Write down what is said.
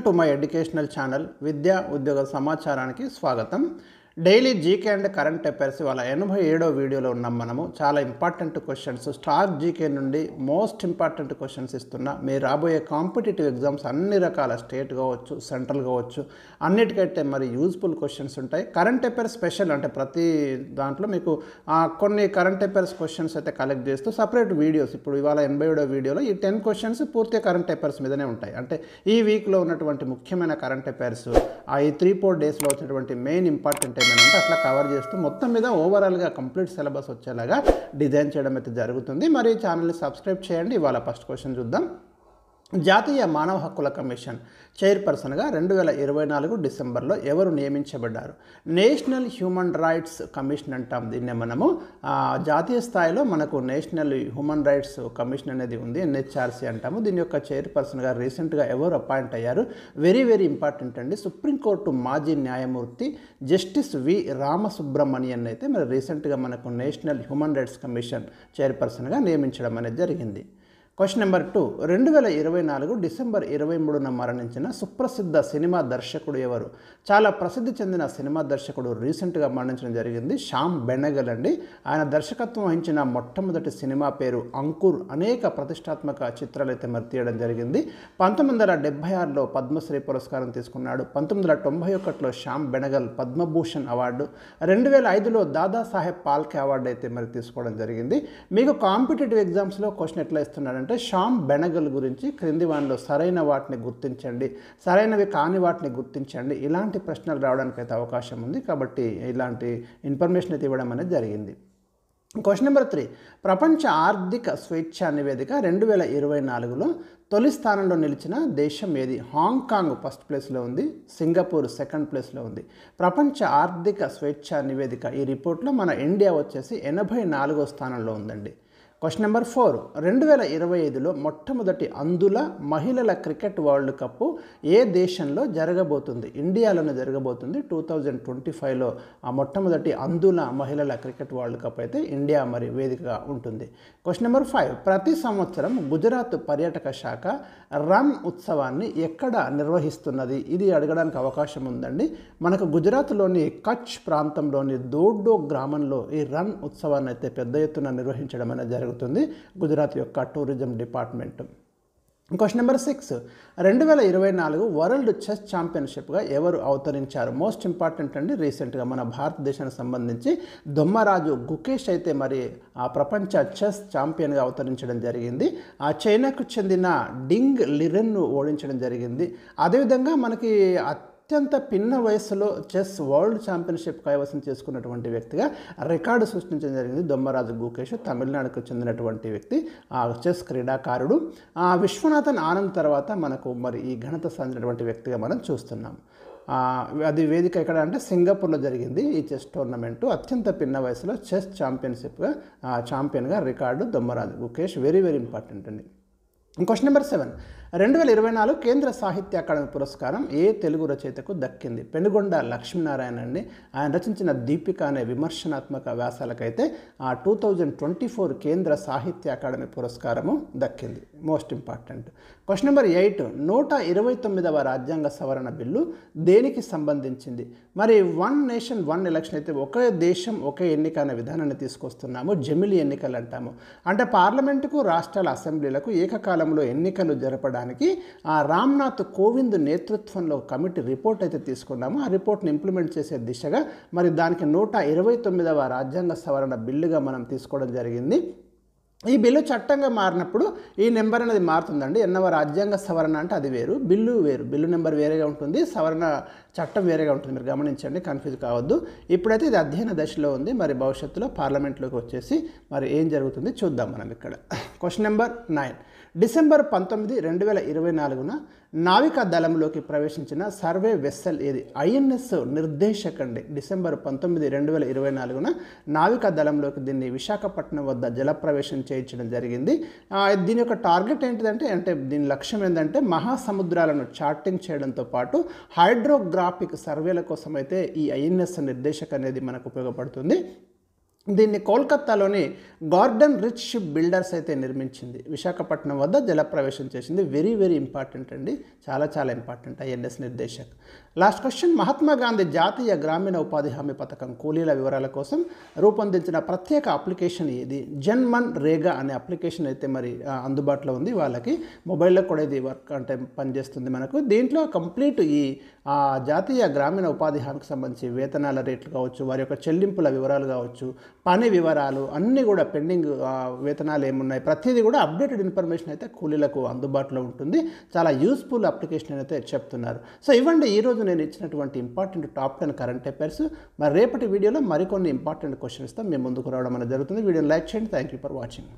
To my educational channel విద్యా ఉద్యోగ సమాచారానికి స్వాగతం. Daily GK and current affairs వాళ్ళ 87వ వీడియోలో ఉన్నాం. మనము చాలా ఇంపార్టెంట్ క్వశ్చన్స్ స్టార్ జీకే నుండి మోస్ట్ ఇంపార్టెంట్ క్వశ్చన్స్ ఇస్తున్నా. మీరు రాబోయే కాంపిటేటివ్ ఎగ్జామ్స్ అన్ని రకాల స్టేట్ కావచ్చు, సెంట్రల్ కావచ్చు, అన్నిటికైతే మరి యూజ్ఫుల్ క్వశ్చన్స్ ఉంటాయి. కరెంట్ అఫైర్స్ స్పెషల్ అంటే ప్రతి దాంట్లో మీకు కొన్ని కరెంట్ అఫైర్స్ క్వశ్చన్స్ అయితే కలెక్ట్ చేస్తూ సపరేట్ వీడియోస్. ఇప్పుడు ఇవాళ 87వ వీడియోలో ఈ 10 క్వశ్చన్స్ పూర్తిగా కరెంట్ అఫైర్స్ మీదనే ఉంటాయి. అంటే ఈ వీక్లో ఉన్నటువంటి ముఖ్యమైన కరెంట్ అఫైర్స్, ఈ 3-4 డేస్లో వచ్చినటువంటి మెయిన్ ఇంపార్టెంట్ ఏమైనా ఉంటే అట్లా కవర్ చేస్తూ మొత్తం మీద ఓవరాల్గా కంప్లీట్ సిలబస్ వచ్చేలాగా డిజైన్ చేయడం అయితే జరుగుతుంది. మరి ఛానల్ని సబ్స్క్రైబ్ చేయండి. ఇవాళ ఫస్ట్ క్వశ్చన్ చూద్దాం. జాతీయ మానవ హక్కుల కమిషన్ చైర్పర్సన్గా 2024 డిసెంబర్లో ఎవరు నియమించబడ్డారు? నేషనల్ హ్యూమన్ రైట్స్ కమిషన్ అంటాం దీన్నే మనము. జాతీయ స్థాయిలో మనకు నేషనల్ హ్యూమన్ రైట్స్ కమిషన్ అనేది ఉంది, ఎన్హెచ్ఆర్సీ అంటాము. దీని యొక్క చైర్పర్సన్గా రీసెంట్గా ఎవరు అపాయింట్ అయ్యారు? వెరీ వెరీ ఇంపార్టెంట్ అండి. సుప్రీంకోర్టు మాజీ న్యాయమూర్తి జస్టిస్ వి రామసుబ్రమణియన్ అయితే మరి రీసెంట్గా మనకు నేషనల్ హ్యూమన్ రైట్స్ కమిషన్ చైర్పర్సన్గా నియమించడం అనేది జరిగింది. Question number 2. 2024 డిసెంబర్ 23న మరణించిన సుప్రసిద్ధ సినిమా దర్శకుడు ఎవరు? చాలా ప్రసిద్ధి చెందిన సినిమా దర్శకుడు రీసెంట్గా మరణించడం జరిగింది. శ్యామ్ బెనగల్ అండి. ఆయన దర్శకత్వం వహించిన మొట్టమొదటి సినిమా పేరు అంకుర్. అనేక ప్రతిష్టాత్మక చిత్రాలు అయితే మరి తీయడం జరిగింది. 1976లో పద్మశ్రీ పురస్కారం తీసుకున్నాడు. 1991లో శ్యామ్ బెనగల్ పద్మభూషణ్ అవార్డు, 2005లో దాదాసాహెబ్ ఫాల్కే అవార్డు అయితే మరి తీసుకోవడం జరిగింది. మీకు కాంపిటేటివ్ ఎగ్జామ్స్లో క్వశ్చన్ ఎట్లా ఇస్తున్నాడు అంటే శ్యామ్ బెనగల్ గురించి క్రింది వాటిలో సరైన వాటిని గుర్తించండి, సరైనవి కాని వాటిని గుర్తించండి, ఇలాంటి ప్రశ్నలు రావడానికి అయితే అవకాశం ఉంది. కాబట్టి ఇలాంటి ఇన్ఫర్మేషన్ అయితే ఇవ్వడం అనేది జరిగింది. Question number 3. ప్రపంచ ఆర్థిక స్వేచ్ఛ నివేదిక 2024లో తొలి స్థానంలో నిలిచిన దేశం ఏది? హాంకాంగ్ ఫస్ట్ ప్లేస్లో ఉంది, సింగపూర్ సెకండ్ ప్లేస్లో ఉంది. ప్రపంచ ఆర్థిక స్వేచ్ఛ నివేదిక ఈ రిపోర్ట్లో మన ఇండియా వచ్చేసి 84వ స్థానంలో ఉందండి. Question number 4. 2025లో మొట్టమొదటి అందుల మహిళల క్రికెట్ వరల్డ్ కప్ ఏ దేశంలో జరగబోతుంది? ఇండియాలోనే జరగబోతుంది. 2025లో ఆ మొట్టమొదటి అందుల మహిళల క్రికెట్ వరల్డ్ కప్ అయితే ఇండియా మరి వేదికగా ఉంటుంది. Question number 5. ప్రతి సంవత్సరం గుజరాత్ పర్యాటక శాఖ రన్ ఉత్సవాన్ని ఎక్కడ నిర్వహిస్తున్నది? ఇది అడగడానికి అవకాశం ఉందండి. మనకు గుజరాత్లోని కచ్ ప్రాంతంలోని దోడ్డో గ్రామంలో ఈ రన్ ఉత్సవాన్ని అయితే పెద్ద ఎత్తున నిర్వహించడం అనేది జరుగుతుంది గుజరాత్ యొక్క tourism department. Question number 6. 2024 world chess ఛాంపియన్షిప్గా ఎవరు అవతరించారు? మోస్ట్ ఇంపార్టెంట్ అండి. రీసెంట్గా మన భారతదేశానికి సంబంధించి దొమ్మరాజు గుకేష్ అయితే మరి ఆ ప్రపంచ చెస్ ఛాంపియన్గా అవతరించడం జరిగింది. ఆ చైనాకు చెందిన డింగ్ లిరెన్ను ఓడించడం జరిగింది. అదేవిధంగా మనకి అత్యంత పిన్న వయస్సులో చెస్ వరల్డ్ ఛాంపియన్షిప్ కైవసం చేసుకున్నటువంటి వ్యక్తిగా రికార్డు సృష్టించడం జరిగింది దొమ్మరాజు గుకేష్. తమిళనాడుకు చెందినటువంటి వ్యక్తి, ఆ చెస్ క్రీడాకారుడు. విశ్వనాథన్ ఆనంద్ తర్వాత మనకు మరి ఈ ఘనత సాధించినటువంటి వ్యక్తిగా మనం చూస్తున్నాం. అది వేదిక ఎక్కడ అంటే సింగపూర్లో జరిగింది ఈ చెస్ టోర్నమెంటు. అత్యంత పిన్న వయసులో చెస్ ఛాంపియన్గా record Dommaraju Gukesh. Very very important అండి. Question number 7. 2024 కేంద్ర సాహిత్య అకాడమీ పురస్కారం ఏ తెలుగు రచయితకు దక్కింది? పెనుగొండ లక్ష్మీనారాయణ అండి. ఆయన రచించిన దీపిక అనే విమర్శనాత్మక వ్యాసాలకైతే 2024 కేంద్ర సాహిత్య అకాడమీ పురస్కారము దక్కింది. Most important. Question number 8. 129వ రాజ్యాంగ సవరణ బిల్లు దేనికి సంబంధించింది? మరి వన్ నేషన్ వన్ ఎలక్షన్ అయితే ఒకే దేశం ఒకే ఎన్నిక అనే విధానాన్ని తీసుకొస్తున్నాము. జమిలీ ఎన్నికలు అంటాము. అంటే పార్లమెంటుకు, రాష్ట్రాల అసెంబ్లీలకు ఏకకాలంలో ఎన్నికలు జరపడానికి రామ్నాథ్ కోవింద్ నేతృత్వంలో కమిటీ రిపోర్ట్ అయితే తీసుకున్నాము. ఆ రిపోర్ట్ని ఇంప్లిమెంట్ చేసే దిశగా మరి దానికి 129వ రాజ్యాంగ సవరణ బిల్లుగా మనం తీసుకోవడం జరిగింది. ఈ బిల్లు చట్టంగా మారినప్పుడు ఈ నెంబర్ అనేది మారుతుందండి. ఎన్నవ రాజ్యాంగ సవరణ అంటే అది వేరు, బిల్లు వేరు. బిల్లు నెంబర్ వేరేగా ఉంటుంది, సవరణ చట్టం వేరేగా ఉంటుంది. మీరు గమనించండి, కన్ఫ్యూజ్ కావద్దు. ఇప్పుడైతే ఇది అధ్యయన దశలో ఉంది. మరి భవిష్యత్తులో పార్లమెంట్లోకి వచ్చేసి మరి ఏం జరుగుతుంది చూద్దాం మనం ఇక్కడ. Question number 9. డిసెంబర్ 19, 2024న నావికా దళంలోకి ప్రవేశించిన సర్వే వెస్సెల్ ఏది? ఐఎన్ఎస్ నిర్దేశక్ అండి. డిసెంబర్ 19, 2024న నావికా దళంలోకి దీన్ని విశాఖపట్నం వద్ద జలప్రవేశం చేయించడం జరిగింది. దీని యొక్క టార్గెట్ ఏంటిదంటే దీని లక్ష్యం ఏంటంటే మహాసముద్రాలను చార్టింగ్ చేయడంతో పాటు హైడ్రోగ్రాఫిక్ సర్వేల కోసం అయితే ఈ ఐఎన్ఎస్ నిర్దేశక్ అనేది మనకు ఉపయోగపడుతుంది. దీన్ని కోల్కతాలోని గార్డెన్ రిచ్ షిప్ బిల్డర్స్ అయితే నిర్మించింది. విశాఖపట్నం వద్ద జలప్రవేశం చేసింది. వెరీ వెరీ ఇంపార్టెంట్ అండి, చాలా చాలా important. INS Nirdeshak. Last question, Mahatma Gandhi జాతీయ గ్రామీణ ఉపాధి హామీ పథకం కూలీల వివరాల కోసం రూపొందించిన ప్రత్యేక అప్లికేషన్ ఏది? జన్మన్ రేగా అనే అప్లికేషన్ అయితే మరి అందుబాటులో ఉంది. వాళ్ళకి మొబైల్లో కూడా ఇది వర్క్ అంటే పనిచేస్తుంది మనకు. దీంట్లో కంప్లీట్ ఈ జాతీయ గ్రామీణ ఉపాధి హామీకి సంబంధించి వేతనాల రేట్లు కావచ్చు, వారి యొక్క చెల్లింపుల వివరాలు కావచ్చు, పని వివరాలు అన్నీ కూడా పెండింగ్ వేతనాలు ఏమున్నాయి, ప్రతిదీ కూడా అప్డేటెడ్ ఇన్ఫర్మేషన్ అయితే కూలీలకు అందుబాటులో ఉంటుంది. చాలా యూస్ఫుల్ అప్లికేషన్ అయితే చెప్తున్నారు. సో ఇవ్వండి ఈరోజు నేను ఇచ్చినటువంటి ఇంపార్టెంట్ టాప్ 10 కరెంట్ అఫైర్స్. మరి రేపటి వీడియోలో మరికొన్ని ఇంపార్టెంట్ క్వశ్చన్స్తో మేము ముందుకు రావడం అనేది జరుగుతుంది. వీడియోని లైక్ చేయండి. Thank you for watching.